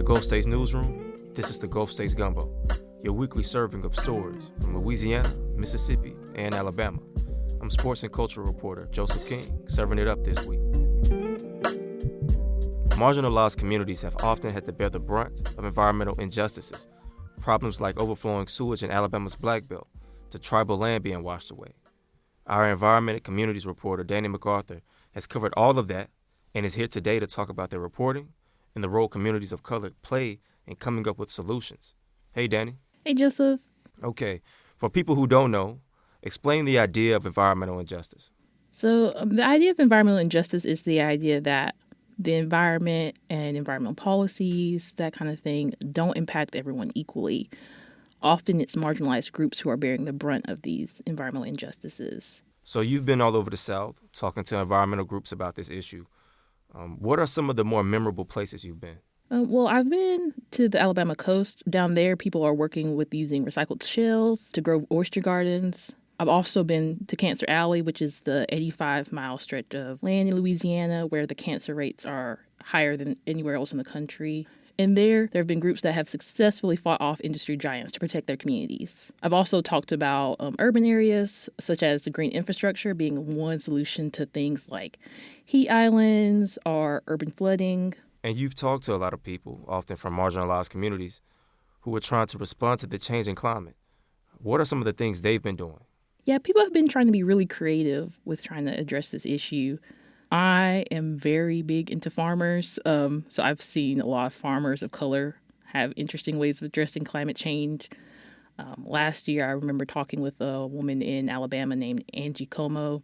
the Gulf States Newsroom, this is the Gulf States Gumbo, your weekly serving of stories from Louisiana, Mississippi, and Alabama. I'm sports and cultural reporter Joseph King, serving it up this week. Marginalized communities have often had to bear the brunt of environmental injustices, problems like overflowing sewage in Alabama's Black Belt, to tribal land being washed away. Our Environment and Communities reporter, Danny McArthur, has covered all of that and is here today to talk about their reporting and the role communities of color play in coming up with solutions. Hey, Danny. Hey, Joseph. Okay, for people who don't know, explain the idea of environmental injustice. So the idea of environmental injustice is the idea that the environment and environmental policies, that kind of thing, don't impact everyone equally. Often it's marginalized groups who are bearing the brunt of these environmental injustices. So you've been all over the South talking to environmental groups about this issue. What are some of the more memorable places you've been? Well, I've been to the Alabama coast. Down there, people are working with using recycled shells to grow oyster gardens. I've also been to Cancer Alley, which is the 85-mile stretch of land in Louisiana where the cancer rates are higher than anywhere else in the country. And there have been groups that have successfully fought off industry giants to protect their communities. I've also talked about urban areas, such as the green infrastructure being one solution to things like heat islands or urban flooding. And you've talked to a lot of people, often from marginalized communities, who are trying to respond to the changing climate. What are some of the things they've been doing? Yeah, people have been trying to be really creative with trying to address this issue. I am very big into farmers, so I've seen a lot of farmers of color have interesting ways of addressing climate change. Last year, I remember talking with a woman in Alabama named Angie Como,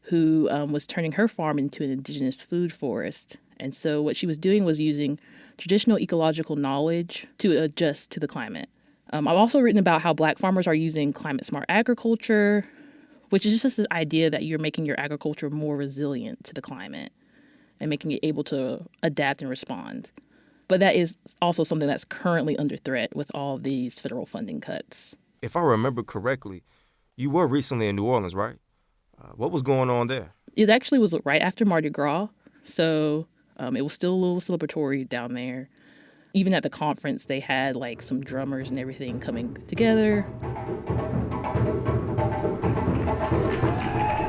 who was turning her farm into an indigenous food forest. And so what she was doing was using traditional ecological knowledge to adjust to the climate. I've also written about how Black farmers are using climate-smart agriculture, which is just this idea that you're making your agriculture more resilient to the climate and making it able to adapt and respond. But that is also something that's currently under threat with all these federal funding cuts. If I remember correctly, you were recently in New Orleans, right? What was going on there? It actually was right after Mardi Gras, so it was still a little celebratory down there. Even at the conference, they had like some drummers and everything coming together.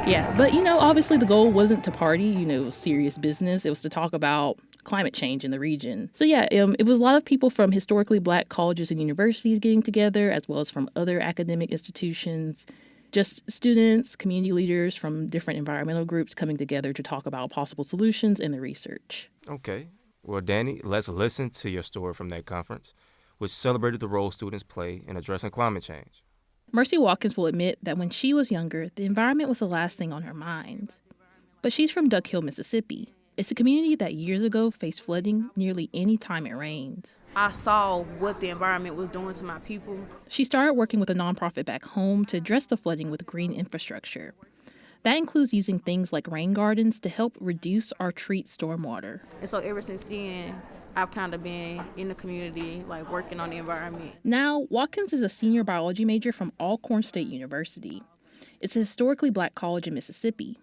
Yeah, but, obviously the goal wasn't to party, it was serious business. It was to talk about climate change in the region. So, yeah, it was a lot of people from historically Black colleges and universities getting together, as well as from other academic institutions, just students, community leaders from different environmental groups coming together to talk about possible solutions and the research. Okay. Well, Danny, let's listen to your story from that conference, which celebrated the role students play in addressing climate change. Mercy Watkins will admit that when she was younger, the environment was the last thing on her mind. But she's from Duck Hill, Mississippi. It's a community that years ago faced flooding nearly any time it rained. I saw what the environment was doing to my people. She started working with a nonprofit back home to address the flooding with green infrastructure. That includes using things like rain gardens to help reduce or treat stormwater. And so ever since then, I've kind of been in the community, like working on the environment. Now, Watkins is a senior biology major from Alcorn State University. It's a historically Black college in Mississippi.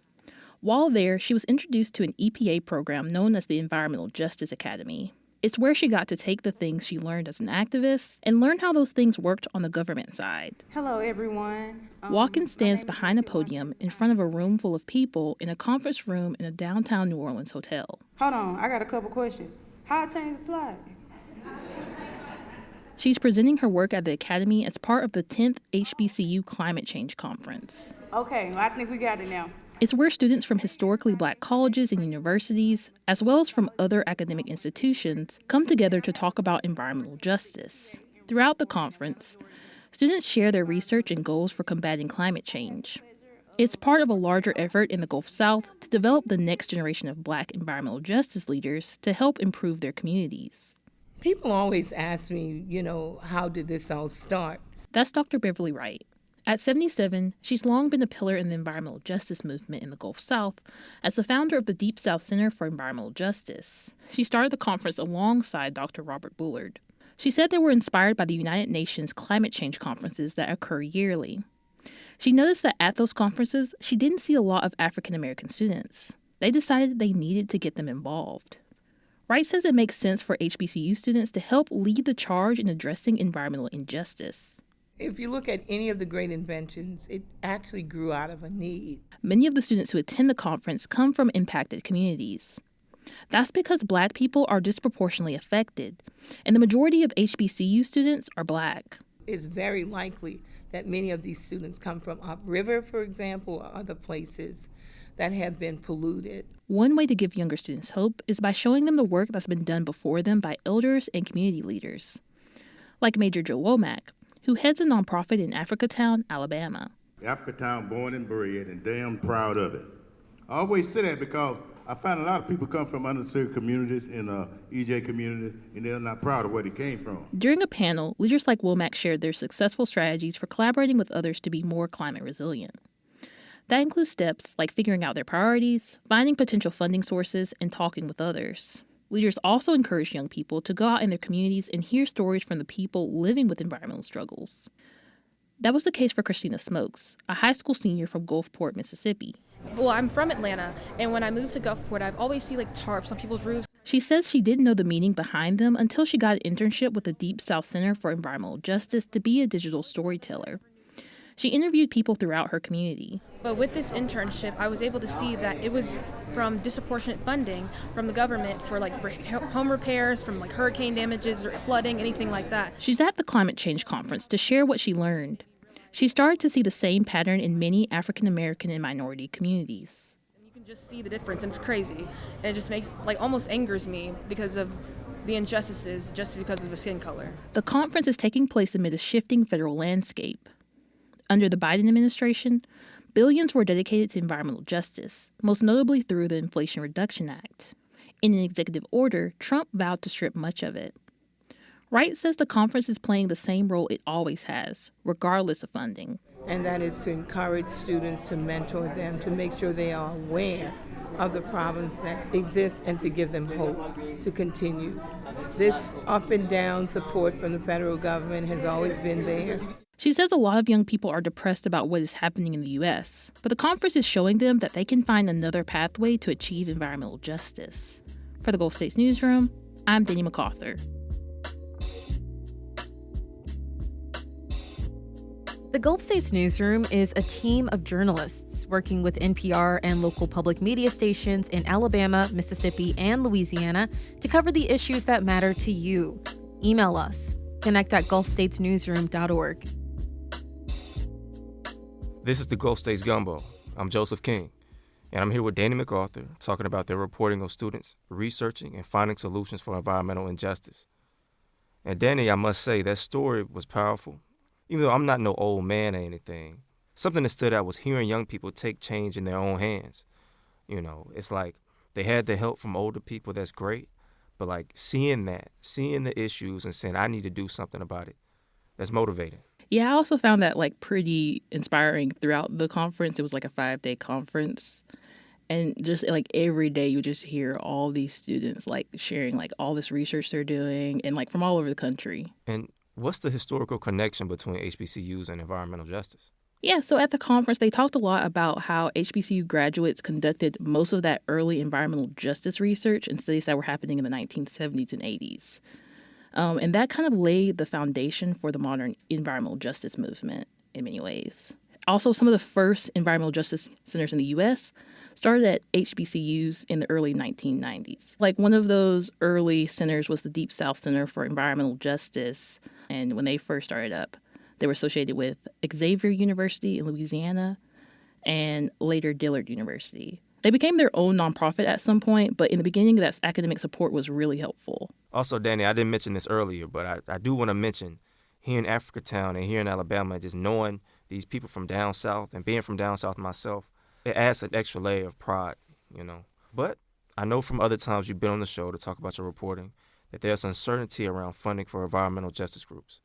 While there, she was introduced to an EPA program known as the Environmental Justice Academy. It's where she got to take the things she learned as an activist and learn how those things worked on the government side. Hello, everyone. Watkins stands behind a podium in front of a room full of people in a conference room in a downtown New Orleans hotel. Hold on, I got a couple questions. How I change the slide? She's presenting her work at the Academy as part of the 10th HBCU Climate Change Conference. Okay, I think we got it now. It's where students from historically Black colleges and universities, as well as from other academic institutions, come together to talk about environmental justice. Throughout the conference, students share their research and goals for combating climate change. It's part of a larger effort in the Gulf South to develop the next generation of Black environmental justice leaders to help improve their communities. People always ask me, how did this all start? That's Dr. Beverly Wright. At 77, she's long been a pillar in the environmental justice movement in the Gulf South as the founder of the Deep South Center for Environmental Justice. She started the conference alongside Dr. Robert Bullard. She said they were inspired by the United Nations climate change conferences that occur yearly. She noticed that at those conferences, she didn't see a lot of African American students. They decided they needed to get them involved. Wright says it makes sense for HBCU students to help lead the charge in addressing environmental injustice. If you look at any of the great inventions, it actually grew out of a need. Many of the students who attend the conference come from impacted communities. That's because Black people are disproportionately affected, and the majority of HBCU students are Black. It's very likely that many of these students come from upriver, for example, or other places that have been polluted. One way to give younger students hope is by showing them the work that's been done before them by elders and community leaders, like Major Joe Womack, who heads a nonprofit in Africatown, Alabama. Africatown, born and bred, and damn proud of it. I always say that because I find a lot of people come from underserved communities in EJ communities, and they're not proud of where they came from. During a panel, leaders like Womack shared their successful strategies for collaborating with others to be more climate resilient. That includes steps like figuring out their priorities, finding potential funding sources, and talking with others. Leaders also encourage young people to go out in their communities and hear stories from the people living with environmental struggles. That was the case for Christina Smokes, a high school senior from Gulfport, Mississippi. Well, I'm from Atlanta, and when I moved to Gulfport, I've always seen tarps on people's roofs. She says she didn't know the meaning behind them until she got an internship with the Deep South Center for Environmental Justice to be a digital storyteller. She interviewed people throughout her community. But with this internship, I was able to see that it was from disproportionate funding from the government for home repairs, from hurricane damages or flooding, anything like that. She's at the climate change conference to share what she learned. She started to see the same pattern in many African American and minority communities. You can just see the difference, and it's crazy. And it just makes, almost angers me because of the injustices just because of a skin color. The conference is taking place amid a shifting federal landscape. Under the Biden administration, billions were dedicated to environmental justice, most notably through the Inflation Reduction Act. In an executive order, Trump vowed to strip much of it. Wright says the conference is playing the same role it always has, regardless of funding. And that is to encourage students, to mentor them, to make sure they are aware of the problems that exist and to give them hope to continue. This up and down support from the federal government has always been there. She says a lot of young people are depressed about what is happening in the U.S., but the conference is showing them that they can find another pathway to achieve environmental justice. For the Gulf States Newsroom, I'm Denny McArthur. The Gulf States Newsroom is a team of journalists working with NPR and local public media stations in Alabama, Mississippi, and Louisiana to cover the issues that matter to you. Email us, connect@gulfstatesnewsroom.org. This is the Gulf States Gumbo. I'm Joseph King, and I'm here with Danny McArthur talking about their reporting of students researching and finding solutions for environmental injustice. And Danny, I must say, that story was powerful. Even though I'm not no old man or anything, something that stood out was hearing young people take change in their own hands. You know, it's like they had the help from older people, that's great, but seeing the issues and saying, I need to do something about it, that's motivating. Yeah, I also found that pretty inspiring throughout the conference. It was a 5-day conference. And just every day you just hear all these students sharing all this research they're doing and from all over the country. And what's the historical connection between HBCUs and environmental justice? Yeah, so at the conference, they talked a lot about how HBCU graduates conducted most of that early environmental justice research and studies that were happening in the 1970s and 80s. And that kind of laid the foundation for the modern environmental justice movement in many ways. Also, some of the first environmental justice centers in the U.S. started at HBCUs in the early 1990s. One of those early centers was the Deep South Center for Environmental Justice. And when they first started up, they were associated with Xavier University in Louisiana and later Dillard University. They became their own nonprofit at some point, but in the beginning, that academic support was really helpful. Also, Danny, I didn't mention this earlier, but I do want to mention here in Africatown and here in Alabama, just knowing these people from down south and being from down south myself, it adds an extra layer of pride, But I know from other times you've been on the show to talk about your reporting that there's uncertainty around funding for environmental justice groups.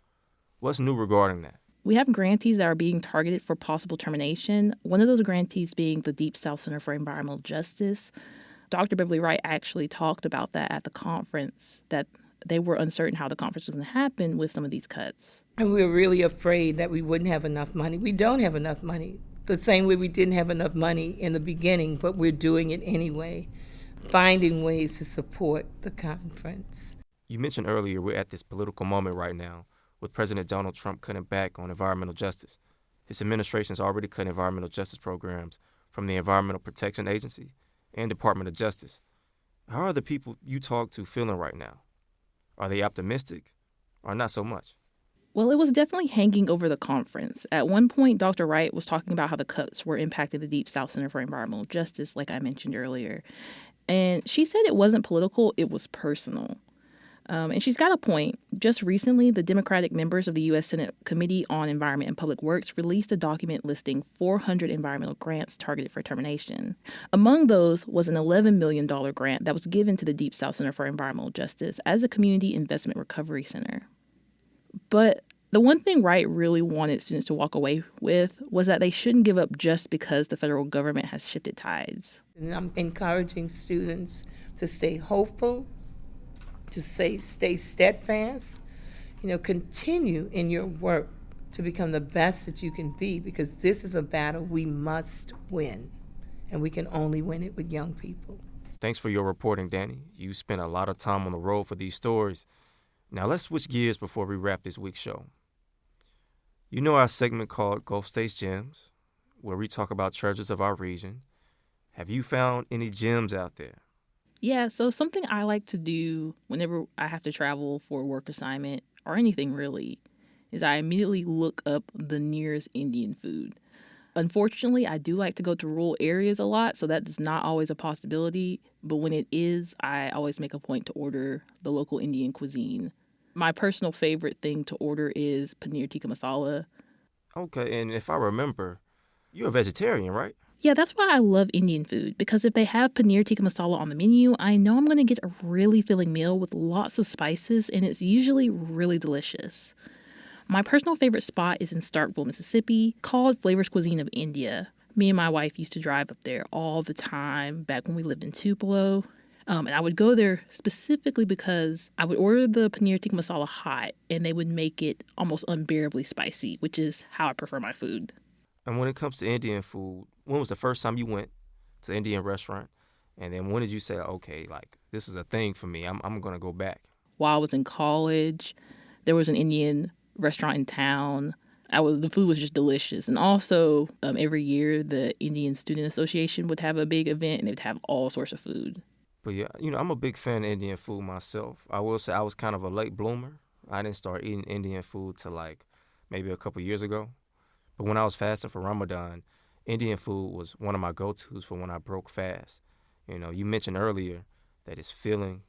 What's new regarding that? We have grantees that are being targeted for possible termination. One of those grantees being the Deep South Center for Environmental Justice. Dr. Beverly Wright actually talked about that at the conference, that they were uncertain how the conference was going to happen with some of these cuts. And we were really afraid that we wouldn't have enough money. We don't have enough money. The same way we didn't have enough money in the beginning, but we're doing it anyway. finding ways to support the conference. You mentioned earlier we're at this political moment right now with President Donald Trump cutting back on environmental justice. His administration has already cut environmental justice programs from the Environmental Protection Agency and Department of Justice. How are the people you talk to feeling right now? Are they optimistic or not so much? Well, it was definitely hanging over the conference. At one point, Dr. Wright was talking about how the cuts were impacting the Deep South Center for Environmental Justice, like I mentioned earlier. And she said it wasn't political, it was personal. And she's got a point. Just recently, the Democratic members of the U.S. Senate Committee on Environment and Public Works released a document listing 400 environmental grants targeted for termination. Among those was an $11 million grant that was given to the Deep South Center for Environmental Justice as a community investment recovery center. But the one thing Wright really wanted students to walk away with was that they shouldn't give up just because the federal government has shifted tides. And I'm encouraging students to stay hopeful, to stay steadfast, continue in your work to become the best that you can be, because this is a battle we must win, and we can only win it with young people. Thanks for your reporting, Danny. You spent a lot of time on the road for these stories. Now let's switch gears before we wrap this week's show. You know our segment called Gulf States Gems, where we talk about treasures of our region. Have you found any gems out there? Yeah, so something I like to do whenever I have to travel for a work assignment, or anything really, is I immediately look up the nearest Indian food. Unfortunately, I do like to go to rural areas a lot, so that is not always a possibility. But when it is, I always make a point to order the local Indian cuisine. My personal favorite thing to order is paneer tikka masala. Okay, and if I remember, you're a vegetarian, right? Yeah, that's why I love Indian food, because if they have paneer tikka masala on the menu, I know I'm going to get a really filling meal with lots of spices, and it's usually really delicious. My personal favorite spot is in Starkville, Mississippi, called Flavors Cuisine of India. Me and my wife used to drive up there all the time back when we lived in Tupelo. And I would go there specifically because I would order the paneer tikka masala hot, and they would make it almost unbearably spicy, which is how I prefer my food. And when it comes to Indian food, when was the first time you went to an Indian restaurant? And then when did you say, okay, this is a thing for me, I'm going to go back? While I was in college, there was an Indian restaurant in town. The food was just delicious. And also, every year, the Indian Student Association would have a big event, and they'd have all sorts of food. But yeah, I'm a big fan of Indian food myself. I will say I was kind of a late bloomer. I didn't start eating Indian food till maybe a couple years ago. But when I was fasting for Ramadan, Indian food was one of my go-tos for when I broke fast. You mentioned earlier that it's filling,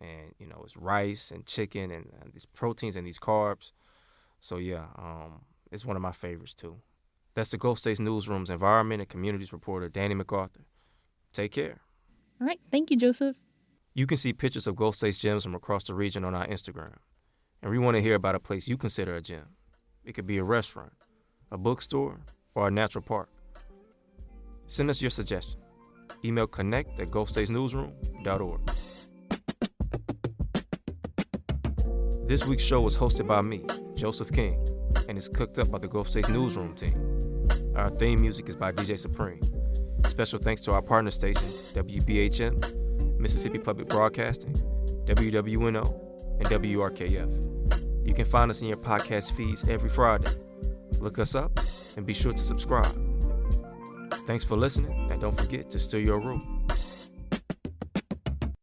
and, it's rice and chicken and these proteins and these carbs. So yeah, it's one of my favorites too. That's the Gulf States Newsroom's Environment and Communities reporter, Danny McArthur. Take care. All right. Thank you, Joseph. You can see pictures of Gulf States gems from across the region on our Instagram. And we want to hear about a place you consider a gem. It could be a restaurant, a bookstore, or a natural park. Send us your suggestion. Email connect@gulfstatesnewsroom.org. This week's show was hosted by me, Joseph King, and is cooked up by the Gulf States Newsroom team. Our theme music is by DJ Supreme. Special thanks to our partner stations, WBHM, Mississippi Public Broadcasting, WWNO, and WRKF. You can find us in your podcast feeds every Friday. Look us up and be sure to subscribe. Thanks for listening, and don't forget to stir your root.